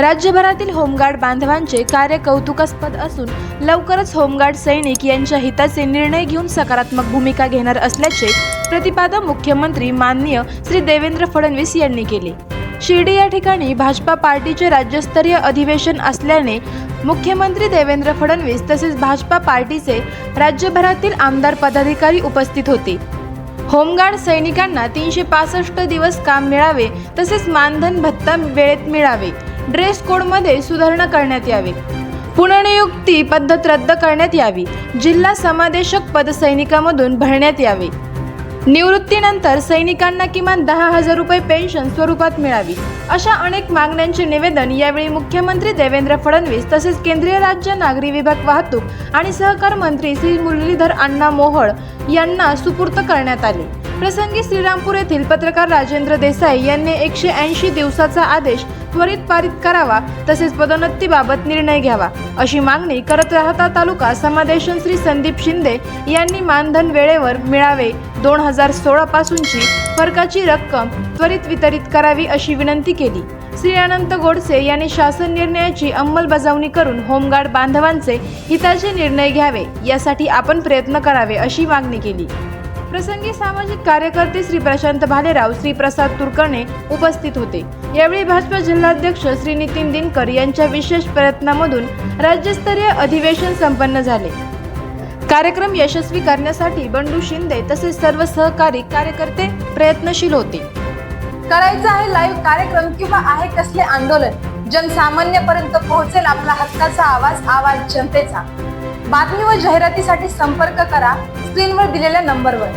राज्यभरातील होमगार्ड बांधवांचे कार्य कौतुकास्पद असून लवकरच होमगार्ड सैनिक यांच्या हिताचे निर्णय घेऊन सकारात्मक भूमिका घेणार असल्याचे प्रतिपादन मुख्यमंत्री माननीय श्री देवेंद्र फडणवीस यांनी केले। शिर्डी या ठिकाणी भाजपा पार्टीचे राज्यस्तरीय अधिवेशन असल्याने मुख्यमंत्री देवेंद्र फडणवीस तसेच भाजपा पार्टीचे राज्यभरातील आमदार पदाधिकारी उपस्थित होते। होमगार्ड सैनिकांना 365 दिवस काम मिळावे तसेच मानधन भत्ता वेळेत मिळावे, ड्रेस कोडमध्ये सुधारणा करण्यात यावी, पुनर्नियुक्ती पद्धत रद्द करण्यात यावी, जिल्हा समादेशक पद सैनिकांमधून भरण्यात यावे, निवृत्तीनंतर सैनिकांना किमान 10,000 रुपये पेन्शन स्वरूपात मिळावी, अशा अनेक मागण्यांचे निवेदन यावेळी मुख्यमंत्री देवेंद्र फडणवीस तसेच केंद्रीय राज्य नागरी विभाग वाहतूक आणि सहकार मंत्री श्री मुरलीधर अण्णा मोहोळ यांना सुपूर्द करण्यात आले। प्रसंगी श्रीरामपूर येथील पत्रकार राजेंद्र देसाई यांनी 180 दिवसाचा आदेश त्वरित पारित करावा तसेच पदोन्नतीबाबत निर्णय घ्यावा अशी मागणी करत राहता तालुका समादेशन श्री संदीप शिंदे यांनी मानधन वेळेवर मिळावे, 2016 पासूनची फरकाची रक्कम त्वरित वितरित करावी अशी विनंती केली। श्री अनंत गोडसे यांनी शासन निर्णयाची अंमलबजावणी करून होमगार्ड बांधवांचे हिताचे निर्णय घ्यावे यासाठी आपण प्रयत्न करावे अशी मागणी केली। प्रसंगी सामाजिक कार्यकर्ते श्री प्रशांत भालेराव, श्री प्रसाद तुरकणे उपस्थित होते। यावेळी भाजपा जिल्हाध्यक्ष श्री नितीन दिनकर यांच्या विशेष प्रयत्नांमधून राज्यस्तरीय अधिवेशन संपन्न झाले। कार्यक्रम यशस्वी करण्यासाठी बंडू शिंदे तसेच सर्व सहकारी कार्यकर्ते प्रयत्नशील होते। करायचं आहे लाईव्ह कार्यक्रम किंवा आहे कसले आंदोलन, जनसामान्यपर्यंत पोहोचेल आपला हक्काचा आवाज जनतेचा। बातमी व जाहिरातीसाठी संपर्क करा स्क्रीनवर दिलेल्या नंबरवर।